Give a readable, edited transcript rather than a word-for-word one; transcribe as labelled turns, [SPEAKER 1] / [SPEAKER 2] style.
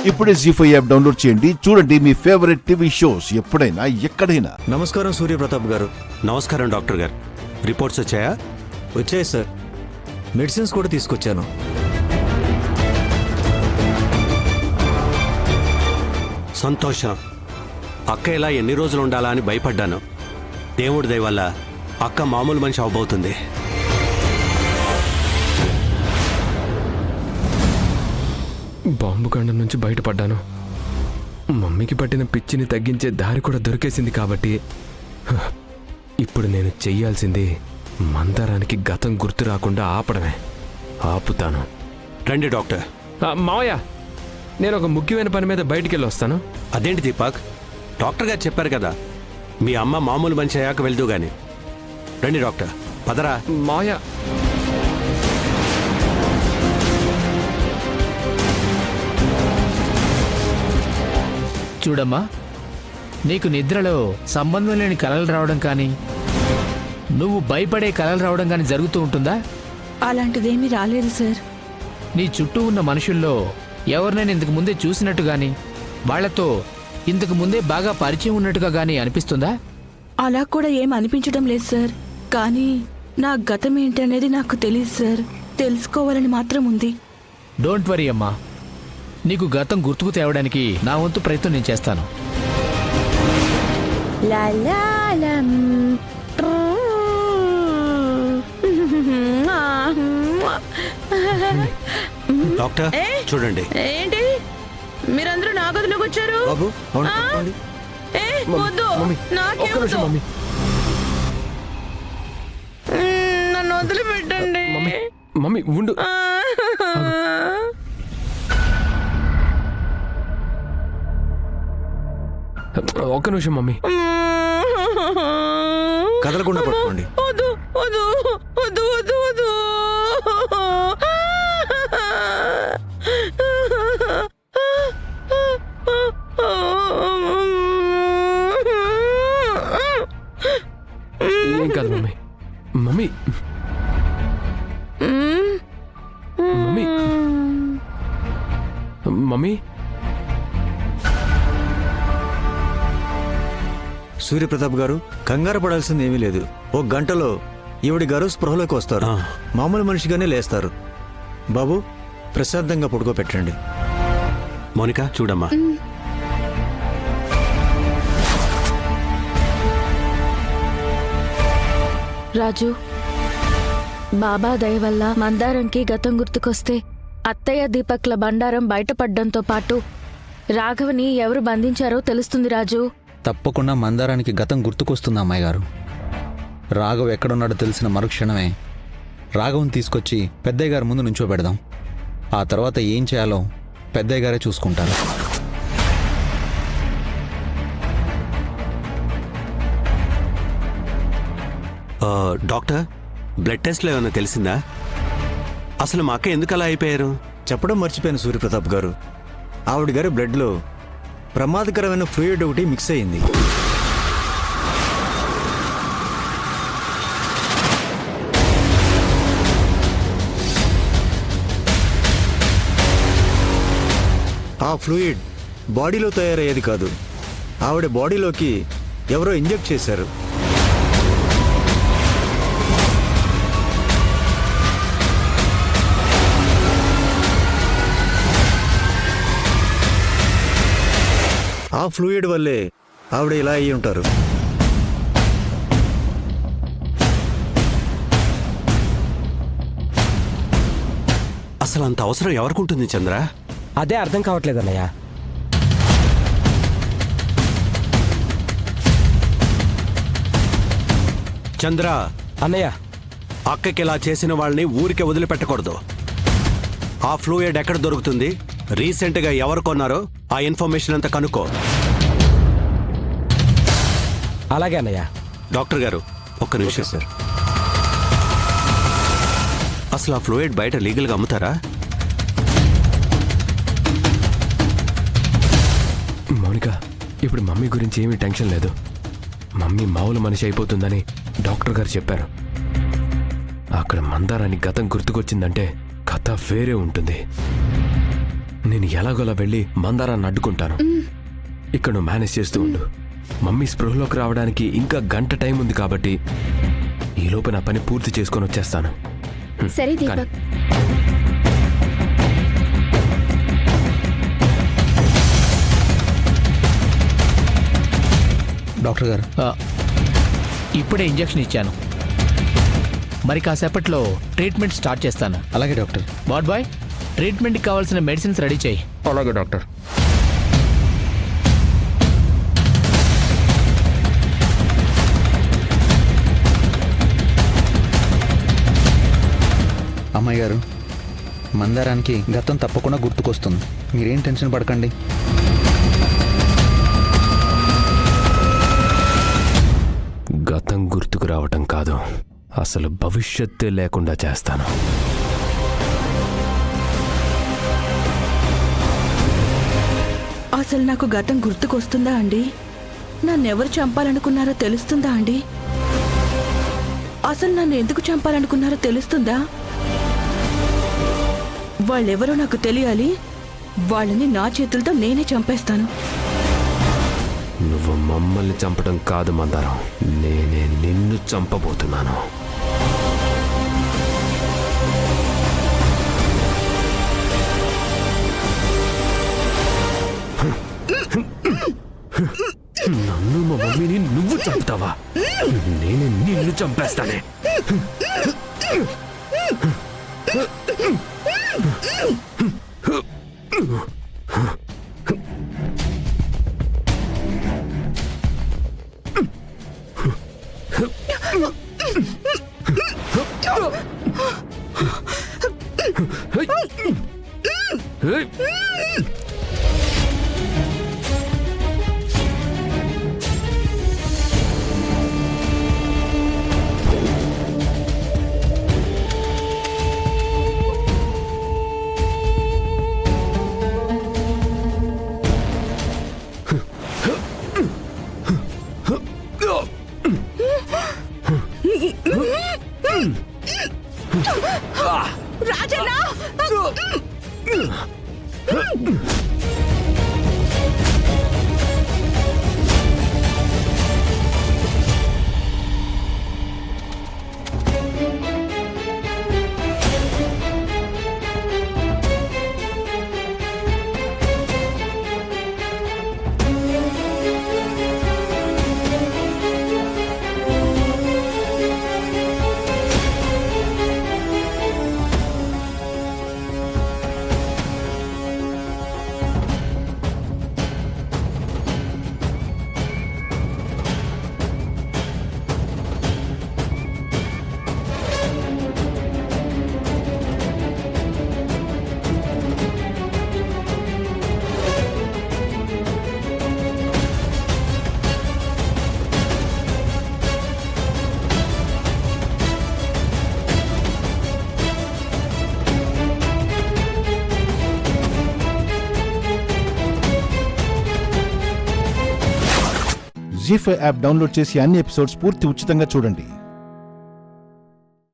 [SPEAKER 1] ఇప్పుడే జీ5 app download చేయండి. చూడండి మీ ఫేవరెట్ టీవీ షోస్ ఎప్పుడైనా ఎక్కడైనా.
[SPEAKER 2] నమస్కారం సూర్యప్రతాప్ గారు.
[SPEAKER 3] నమస్కారం డాక్టర్ గారు. రిపోర్ట్స్ వచ్చాయా?
[SPEAKER 2] వచ్చాయి సార్. మెడిసిన్స్ కూడా తీసుకొచ్చాను.
[SPEAKER 3] సంతోషం. అక్క ఇలా ఎన్ని రోజులు ఉండాలా అని భయపడ్డాను. దేవుడి దయ వల్ల అక్క మామూలు మనిషి అవబోతుంది.
[SPEAKER 4] బాంబు ఖండం నుంచి బయటపడ్డాను. మమ్మీకి పట్టిన పిచ్చిని తగ్గించే దారి కూడా దొరికేసింది కాబట్టి ఇప్పుడు నేను చెయ్యాల్సింది మందారానికి గతం గుర్తు రాకుండా ఆపడమే. ఆపుతాను.
[SPEAKER 3] రండి డాక్టర్.
[SPEAKER 4] మావయ్య, నేను ఒక ముఖ్యమైన పని మీద బయటికి వెళ్ళి వస్తాను.
[SPEAKER 3] అదేంటి దీపక్, డాక్టర్ గారు చెప్పారు కదా మీ అమ్మ మామూలు మనిషి అయ్యాక వెళ్తూ గాని. రండి డాక్టర్, పదరా.
[SPEAKER 4] మావయ్య,
[SPEAKER 5] చూడమ్మా, నీకు నిద్రలో సంబంధం లేని కలలు రావడం కానీ నువ్వు భయపడే కలలు రావడం కానీ జరుగుతూ ఉంటుందా?
[SPEAKER 6] అలాంటిదేమీ రాలేదు సార్.
[SPEAKER 5] నీ చుట్టూ ఉన్న మనుషుల్లో ఎవరినైనా ఇంతకు ముందే చూసినట్టు గాని వాళ్లతో ఇంతకు ముందే బాగా పరిచయం ఉన్నట్టుగా గాని అనిపిస్తుందా?
[SPEAKER 6] అలా కూడా ఏం అనిపించడం లేదు సార్. కానీ నా గతం ఏంటనేది నాకు తెలియదు సార్. తెలుసుకోవాలని మాత్రం ఉంది.
[SPEAKER 5] డోంట్ వరీ అమ్మా, నీకు గతం గుర్తుకు తేవడానికి నా వంతు ప్రయత్నం నేను చేస్తాను.
[SPEAKER 3] డాక్టర్ చూడండి.
[SPEAKER 6] ఏంటి మీరందరూ నా గదిలోకి వచ్చారు?
[SPEAKER 2] బాబు, అవును, చెప్పండి.
[SPEAKER 6] వద్దు, నాకేమొద్దు.
[SPEAKER 4] మమ్మీ,
[SPEAKER 6] నన్ను వదిలిపెట్టండి.
[SPEAKER 4] మమ్మీ ఉండు. ఒక్క నిమిషం మమ్మీ.
[SPEAKER 2] కదలకుండా పట్టుకోండి.
[SPEAKER 6] వద్దు వద్దు వద్దు వద్దు వద్దు.
[SPEAKER 4] ఏం కాదు mummy. Mummy mummy mummy
[SPEAKER 2] Surya Pratap గారు, కంగారు పడాల్సింది ఏమీ లేదు. ఒక గంటలో ఈవిడి గారు స్పృహలోకి వస్తారు. మామూలు మనిషిగానే లేస్తారు. బాబు, ప్రశాంతంగా పడుకోబెట్టండి.
[SPEAKER 3] మోనికా చూడమ్మా.
[SPEAKER 7] రాజు, బాబా దయ వల్ల మందారంకి గతం గుర్తుకొస్తే అత్తయ్య దీపక్ల బండారం బయటపడ్డంతో పాటు రాఘవని ఎవరు బంధించారో తెలుస్తుంది. రాజు,
[SPEAKER 8] తప్పకుండా మందారానికి గతం గుర్తుకొస్తుంది అమ్మాయి గారు. రాఘవ్ ఎక్కడున్నాడో తెలిసిన మరుక్షణమే రాఘవన్ తీసుకొచ్చి పెద్దయ్య గారి ముందు నుంచోబెడదాం. ఆ తర్వాత ఏం చేయాలో పెద్దయ్య గారే చూసుకుంటారు.
[SPEAKER 3] డాక్టర్, బ్లడ్ టెస్ట్లో ఏమైనా తెలిసిందా? అసలు మా అక్క ఎందుకు అలా అయిపోయారు?
[SPEAKER 2] చెప్పడం మర్చిపోయాను సూర్యప్రతాప్ గారు. ఆవిడ గారి బ్లడ్లో ప్రమాదకరమైన ఫ్లూయిడ్ ఒకటి మిక్స్ అయింది. ఆ ఫ్లూయిడ్ బాడీలో తయారయ్యేది కాదు. ఆవిడ బాడీలోకి ఎవరో ఇంజెక్ట్ చేశారు. ఆ ఫ్లూయిడ్ వల్లే ఆవిడ ఇలా అయ్యి ఉంటారు.
[SPEAKER 3] అసలు అంత అవసరం ఎవరికుంటుంది చంద్ర?
[SPEAKER 9] అదే అర్థం కావట్లేదు అన్నయ్య.
[SPEAKER 3] చంద్ర,
[SPEAKER 9] అన్నయ్య,
[SPEAKER 3] అక్కకి ఇలా చేసిన వాళ్ళని ఊరికే వదిలిపెట్టకూడదు. ఆ ఫ్లూయిడ్ ఎక్కడ దొరుకుతుంది, రీసెంట్గా ఎవరు కొన్నారో ఆ ఇన్ఫర్మేషన్ అంతా కనుక్కో.
[SPEAKER 9] అలాగే అన్నయ్య.
[SPEAKER 3] డాక్టర్ గారు, ఒక్క నిమిషం సార్. అసలు ఆ ఫ్లూయిడ్ బయట లీగల్గా అమ్ముతారా?
[SPEAKER 4] మౌనిక, ఇప్పుడు మమ్మీ గురించి ఏమీ టెన్షన్ లేదు. మమ్మీ మామూలు మనిషి అయిపోతుందని డాక్టర్ గారు చెప్పారు. అక్కడ మందారానికి గతం గుర్తుకొచ్చిందంటే కథ వేరే ఉంటుంది. నేను ఎలాగోలా వెళ్ళి మందారాన్ని అడ్డుకుంటాను. ఇక్కడ నువ్వు మేనేజ్ చేస్తూ ఉండు. మమ్మీ స్పృహలోకి రావడానికి ఇంకా గంట టైం ఉంది కాబట్టి ఈ లోపు నా పని పూర్తి చేసుకొని వచ్చేస్తాను.
[SPEAKER 7] సరే
[SPEAKER 4] కానీ
[SPEAKER 7] దీపక్.
[SPEAKER 8] డాక్టర్ గారు,
[SPEAKER 5] ఆ, ఇప్పుడే ఇంజెక్షన్ ఇచ్చాను. మరి కాసేపట్లో ట్రీట్మెంట్ స్టార్ట్ చేస్తాను.
[SPEAKER 8] అలాగే డాక్టర్.
[SPEAKER 5] వార్డ్ బాయ్, ట్రీట్మెంట్కి కావాల్సిన మెడిసిన్స్ రెడీ చేయి.
[SPEAKER 8] అలాగే డాక్టర్. అమ్మాయి గారు, మందారానికి గతం తప్పకుండా గుర్తుకొస్తుంది. మీరేం టెన్షన్ పడకండి.
[SPEAKER 4] గతం గుర్తుకు రావటం కాదు, అసలు భవిష్యత్తే లేకుండా చేస్తాను.
[SPEAKER 6] అసలు నాకు గతం గుర్తుకొస్తుందా అండి? నన్నెవరు చంపాలనుకున్నారో తెలుస్తుందా అండి? అసలు నన్ను ఎందుకు చంపాలనుకున్నారో తెలుస్తుందా? వాళ్ళెవరో నాకు తెలియాలి. వాళ్ళని నా చేతులతో నేనే చంపేస్తాను.
[SPEAKER 4] నువ్వు మమ్మల్ని చంపడం కాదు మందారం, నేనే నిన్ను చంపబోతున్నాను. నన్ను మా మమ్మీని నువ్వు చంపుతావా? నేనే నిన్ను చంపేస్తానే.
[SPEAKER 6] రాజన్నా!
[SPEAKER 1] జీ5 యాప్ డౌన్లోడ్ చేసి అన్ని ఎపిసోడ్స్ పూర్తి ఉచితంగా చూడండి.